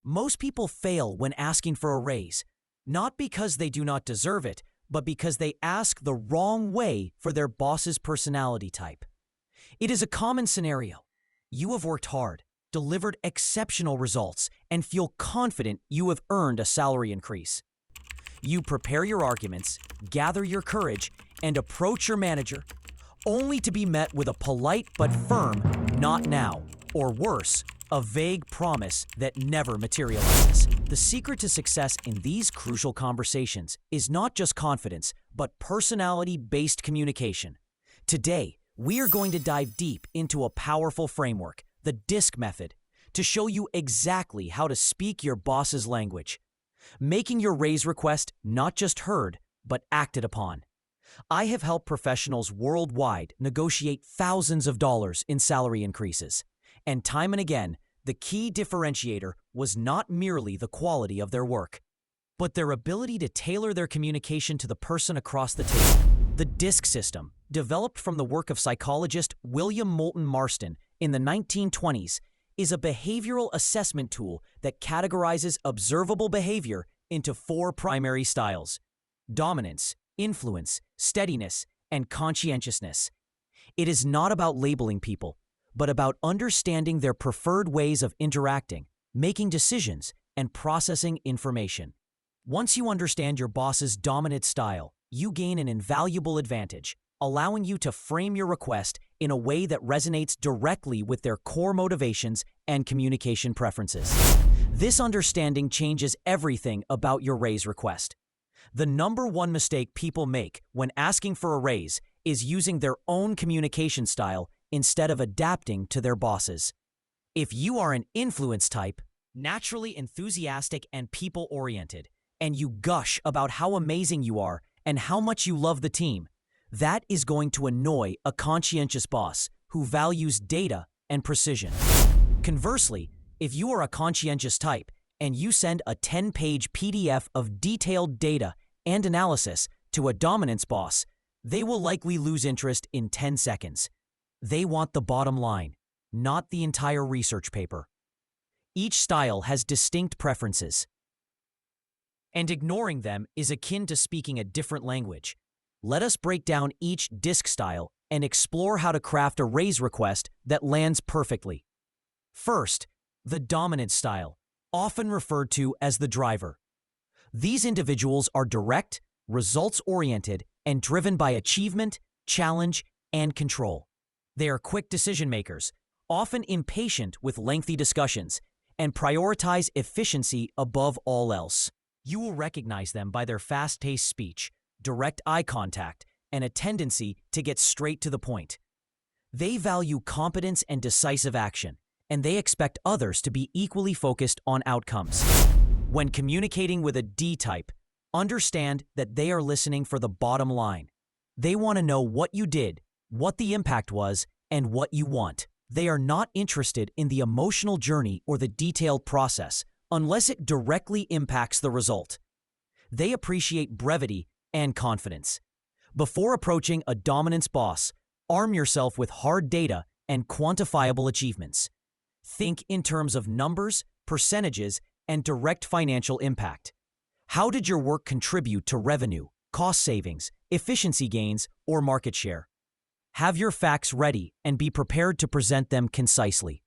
Most people fail when asking for a raise, not because they do not deserve it, but because they ask the wrong way for their boss's personality type. It is a common scenario. You have worked hard, delivered exceptional results, and feel confident you have earned a salary increase. You prepare your arguments, gather your courage, and approach your manager, only to be met with a polite but firm "not now," or worse, a vague promise that never materializes. The secret to success in these crucial conversations is not just confidence, but personality-based communication. Today, we are going to dive deep into a powerful framework, the DISC method, to show you exactly how to speak your boss's language, making your raise request not just heard, but acted upon. I have helped professionals worldwide negotiate thousands of dollars in salary increases. And time and again, the key differentiator was not merely the quality of their work, but their ability to tailor their communication to the person across the table. The DISC system, developed from the work of psychologist William Moulton Marston in the 1920s, is a behavioral assessment tool that categorizes observable behavior into 4 primary styles: dominance, influence, steadiness, and conscientiousness. It is not about labeling people, but about understanding their preferred ways of interacting, making decisions, and processing information. Once you understand your boss's dominant style, you gain an invaluable advantage, allowing you to frame your request in a way that resonates directly with their core motivations and communication preferences. This understanding changes everything about your raise request. The number one mistake people make when asking for a raise is using their own communication style instead of adapting to their bosses. If you are an influence type, naturally enthusiastic and people-oriented, and you gush about how amazing you are and how much you love the team, that is going to annoy a conscientious boss who values data and precision. Conversely, if you are a conscientious type and you send a 10-page PDF of detailed data and analysis to a dominance boss, they will likely lose interest in 10 seconds. They want the bottom line, not the entire research paper. Each style has distinct preferences, and ignoring them is akin to speaking a different language. Let us break down each DISC style and explore how to craft a raise request that lands perfectly. First, the dominant style, often referred to as the driver. These individuals are direct, results-oriented, and driven by achievement, challenge, and control. They are quick decision makers, often impatient with lengthy discussions, and prioritize efficiency above all else. You will recognize them by their fast-paced speech, direct eye contact, and a tendency to get straight to the point. They value competence and decisive action, and they expect others to be equally focused on outcomes. When communicating with a D type, understand that they are listening for the bottom line. They want to know what you did, what the impact was, and what you want. They are not interested in the emotional journey or the detailed process unless it directly impacts the result. They appreciate brevity and confidence. Before approaching a dominance boss, arm yourself with hard data and quantifiable achievements. Think in terms of numbers, percentages, and direct financial impact. How did your work contribute to revenue, cost savings, efficiency gains, or market share? Have your facts ready and be prepared to present them concisely.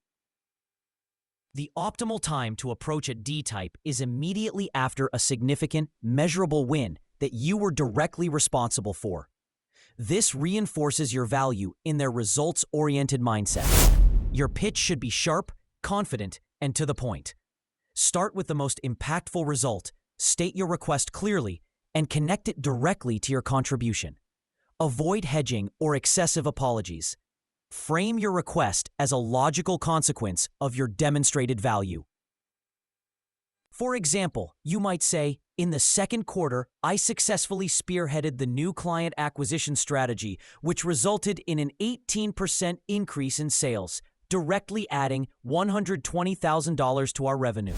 The optimal time to approach a D type is immediately after a significant, measurable win that you were directly responsible for. This reinforces your value in their results-oriented mindset. Your pitch should be sharp, confident, and to the point. Start with the most impactful result, state your request clearly, and connect it directly to your contribution. Avoid hedging or excessive apologies. Frame your request as a logical consequence of your demonstrated value. For example, you might say, "In the second quarter, I successfully spearheaded the new client acquisition strategy, which resulted in an 18% increase in sales, directly adding $120,000 to our revenue.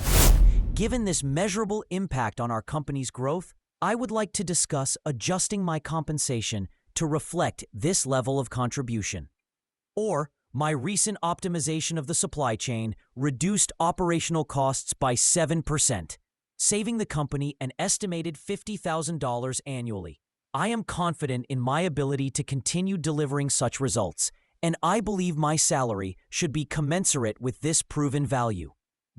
Given this measurable impact on our company's growth, I would like to discuss adjusting my compensation to reflect this level of contribution." Or, My recent optimization of the supply chain reduced operational costs by 7%, saving the company an estimated $50,000 annually. I am confident in my ability to continue delivering such results, and I believe my salary should be commensurate with this proven value.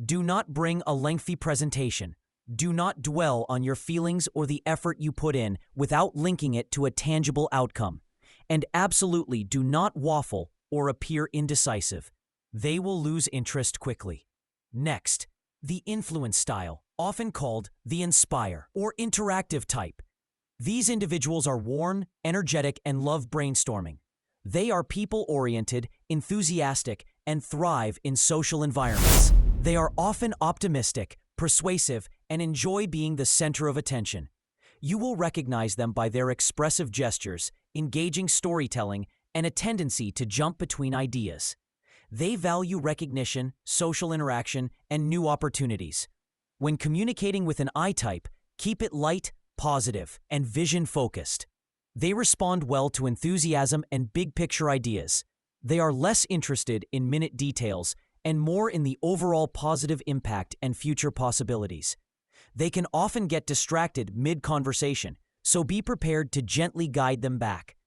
Do not bring a lengthy presentation. Do not dwell on your feelings or the effort you put in without linking it to a tangible outcome. And absolutely do not waffle or appear indecisive. They will lose interest quickly. Next, the influence style, often called the inspire or interactive type. These individuals are warm, energetic, and love brainstorming. They are people-oriented, enthusiastic, and thrive in social environments. They are often optimistic, persuasive, and enjoy being the center of attention. You will recognize them by their expressive gestures, engaging storytelling, and a tendency to jump between ideas. They value recognition, social interaction, and new opportunities. When communicating with an I-type, keep it light, positive, and vision-focused. They respond well to enthusiasm and big-picture ideas. They are less interested in minute details and more in the overall positive impact and future possibilities. They can often get distracted mid-conversation, so be prepared to gently guide them back.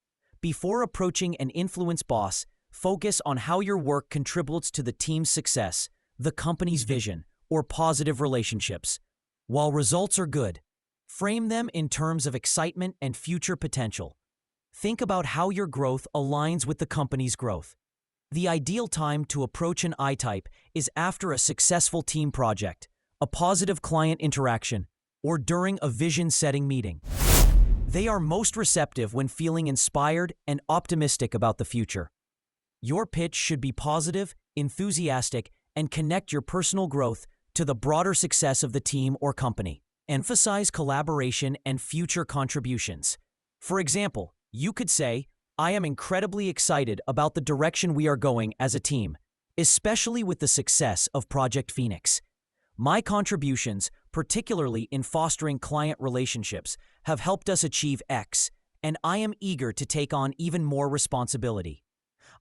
Before approaching an influence boss, focus on how your work contributes to the team's success, the company's vision, or positive relationships. While results are good, frame them in terms of excitement and future potential. Think about how your growth aligns with the company's growth. The ideal time to approach an I-type is after a successful team project, a positive client interaction, or during a vision-setting meeting. They are most receptive when feeling inspired and optimistic about the future. Your pitch should be positive, enthusiastic, and connect your personal growth to the broader success of the team or company. Emphasize collaboration and future contributions. For example, you could say, "I am incredibly excited about the direction we are going as a team, especially with the success of Project Phoenix. My contributions, particularly in fostering client relationships, have helped us achieve X, and I am eager to take on even more responsibility.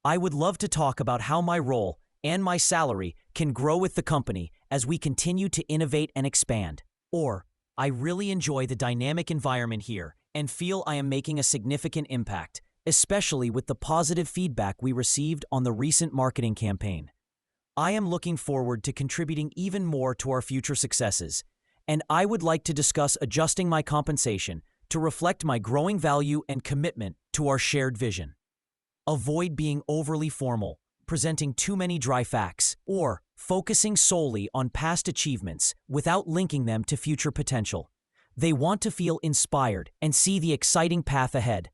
I would love to talk about how my role and my salary can grow with the company as we continue to innovate and expand." Or, "I really enjoy the dynamic environment here and feel I am making a significant impact, especially with the positive feedback we received on the recent marketing campaign. I am looking forward to contributing even more to our future successes, and I would like to discuss adjusting my compensation to reflect my growing value and commitment to our shared vision." Avoid being overly formal, presenting too many dry facts, or focusing solely on past achievements without linking them to future potential. They want to feel inspired and see the exciting path ahead.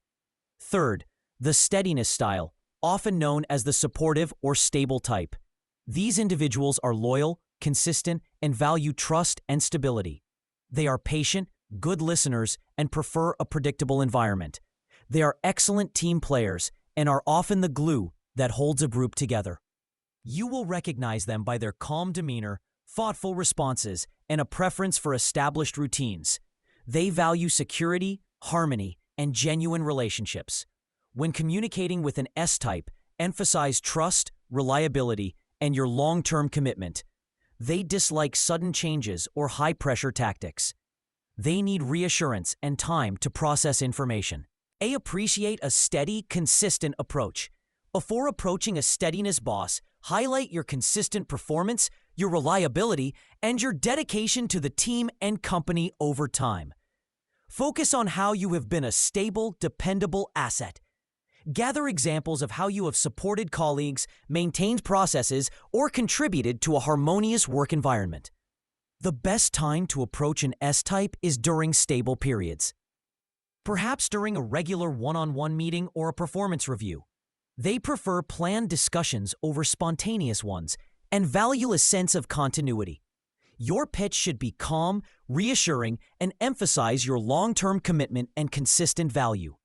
Third, the steadiness style, often known as the supportive or stable type. These individuals are loyal, consistent, and value trust and stability. They are patient, good listeners, and prefer a predictable environment. They are excellent team players and are often the glue that holds a group together. You will recognize them by their calm demeanor, thoughtful responses, and a preference for established routines. They value security, harmony, and genuine relationships. When communicating with an S-type, emphasize trust, reliability, and your long-term commitment. They dislike sudden changes or high-pressure tactics. They need reassurance and time to process information. They appreciate a steady, consistent approach. Before approaching a steadiness boss, highlight your consistent performance, your reliability, and your dedication to the team and company over time. Focus on how you have been a stable, dependable asset. Gather examples of how you have supported colleagues, maintained processes, or contributed to a harmonious work environment. The best time to approach an S-type is during stable periods. Perhaps during a regular one-on-one meeting or a performance review. They prefer planned discussions over spontaneous ones and value a sense of continuity. Your pitch should be calm, reassuring, and emphasize your long-term commitment and consistent value.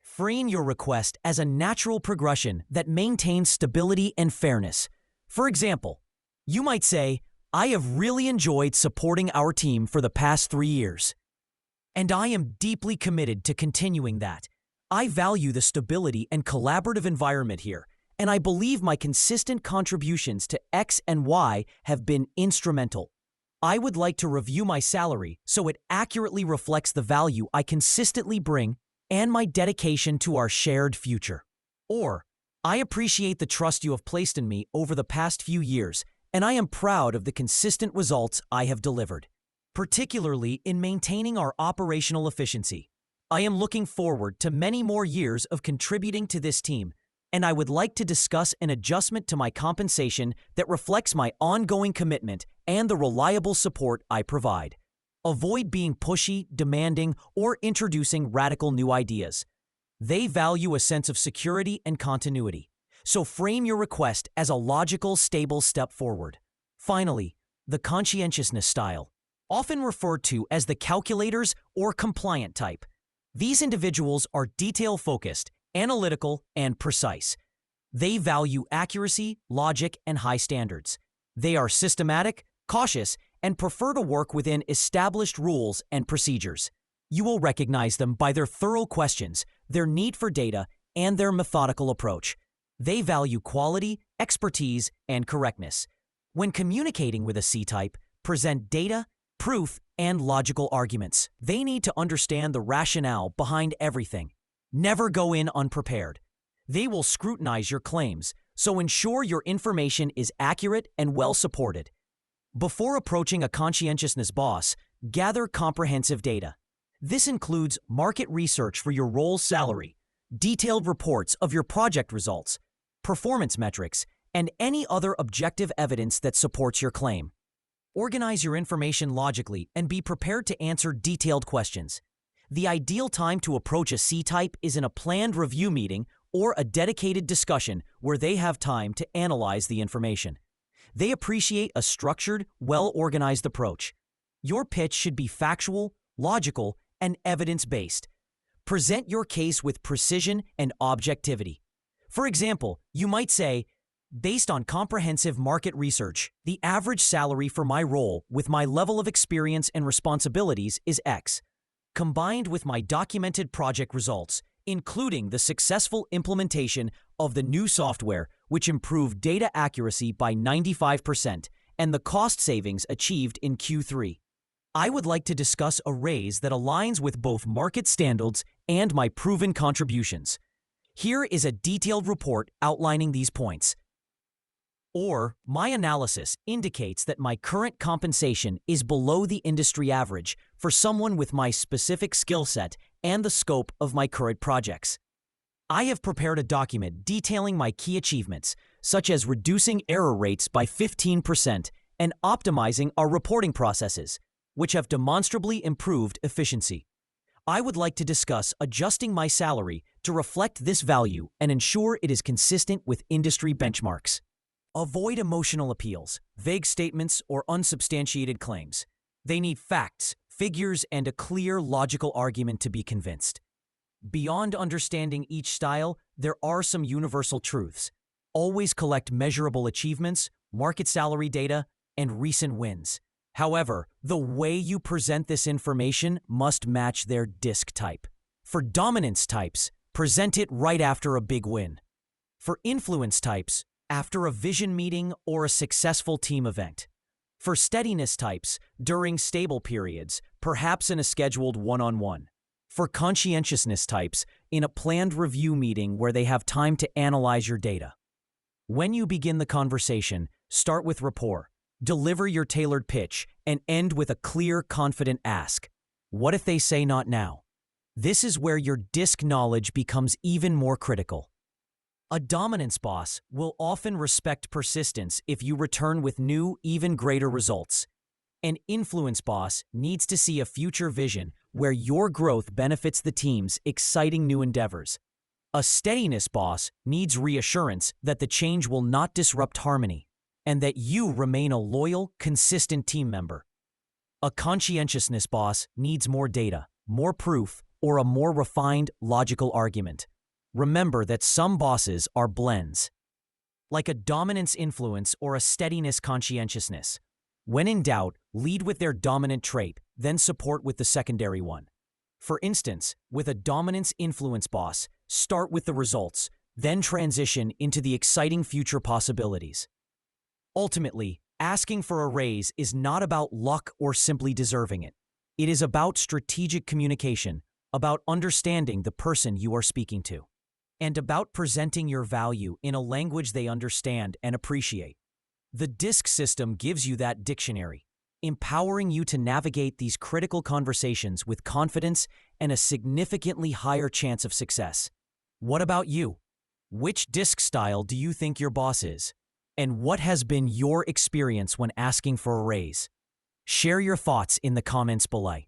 Frame your request as a natural progression that maintains stability and fairness. For example, you might say, "I have really enjoyed supporting our team for the past 3 years, and I am deeply committed to continuing that. I value the stability and collaborative environment here, and I believe my consistent contributions to X and Y have been instrumental. I would like to review my salary so it accurately reflects the value I consistently bring and my dedication to our shared future. Or, I appreciate the trust you have placed in me over the past few years, and I am proud of the consistent results I have delivered, particularly in maintaining our operational efficiency. I am looking forward to many more years of contributing to this team, and I would like to discuss an adjustment to my compensation that reflects my ongoing commitment and the reliable support I provide. Avoid being pushy, demanding, or introducing radical new ideas. They value a sense of security and continuity, so frame your request as a logical, stable step forward. Finally, the conscientiousness style, often referred to as the calculators or compliant type. These individuals are detail-focused, analytical, and precise. They value accuracy, logic, and high standards. They are systematic, cautious, and prefer to work within established rules and procedures. You will recognize them by their thorough questions, their need for data, and their methodical approach. They value quality, expertise, and correctness. When communicating with a C-type, present data, proof, and logical arguments. They need to understand the rationale behind everything. Never go in unprepared. They will scrutinize your claims, so ensure your information is accurate and well supported. Before approaching a conscientiousness boss, gather comprehensive data. This includes market research for your role's salary, detailed reports of your project results, performance metrics, and any other objective evidence that supports your claim. Organize your information logically and be prepared to answer detailed questions. The ideal time to approach a C-type is in a planned review meeting or a dedicated discussion where they have time to analyze the information. They appreciate a structured, well-organized approach. Your pitch should be factual, logical, and evidence-based. Present your case with precision and objectivity. For example, you might say, based on comprehensive market research, the average salary for my role with my level of experience and responsibilities is X. Combined with my documented project results, including the successful implementation of the new software, which improved data accuracy by 95%, and the cost savings achieved in Q3. I would like to discuss a raise that aligns with both market standards and my proven contributions. Here is a detailed report outlining these points. Or, my analysis indicates that my current compensation is below the industry average for someone with my specific skill set and the scope of my current projects. I have prepared a document detailing my key achievements, such as reducing error rates by 15% and optimizing our reporting processes, which have demonstrably improved efficiency. I would like to discuss adjusting my salary to reflect this value and ensure it is consistent with industry benchmarks. Avoid emotional appeals, vague statements, or unsubstantiated claims. They need facts, figures, and a clear, logical argument to be convinced. Beyond understanding each style, there are some universal truths. Always collect measurable achievements, market salary data, and recent wins. However, the way you present this information must match their disc type. For dominance types, present it right after a big win. For influence types, after a vision meeting or a successful team event. For steadiness types, during stable periods, perhaps in a scheduled one-on-one. For conscientiousness types, in a planned review meeting where they have time to analyze your data. When you begin the conversation, start with rapport, deliver your tailored pitch, and end with a clear, confident ask. What if they say not now? This is where your disc knowledge becomes even more critical. A dominance boss will often respect persistence if you return with new, even greater results. An influence boss needs to see a future vision where your growth benefits the team's exciting new endeavors. A steadiness boss needs reassurance that the change will not disrupt harmony and that you remain a loyal, consistent team member. A conscientiousness boss needs more data, more proof, or a more refined, logical argument. Remember that some bosses are blends, like a dominance influence or a steadiness conscientiousness. When in doubt, lead with their dominant trait, then support with the secondary one. For instance, with a dominance influence boss, start with the results, then transition into the exciting future possibilities. Ultimately, asking for a raise is not about luck or simply deserving it. It is about strategic communication, about understanding the person you are speaking to, and about presenting your value in a language they understand and appreciate. The DISC system gives you that dictionary, empowering you to navigate these critical conversations with confidence and a significantly higher chance of success. What about you? Which DISC style do you think your boss is? And what has been your experience when asking for a raise? Share your thoughts in the comments below.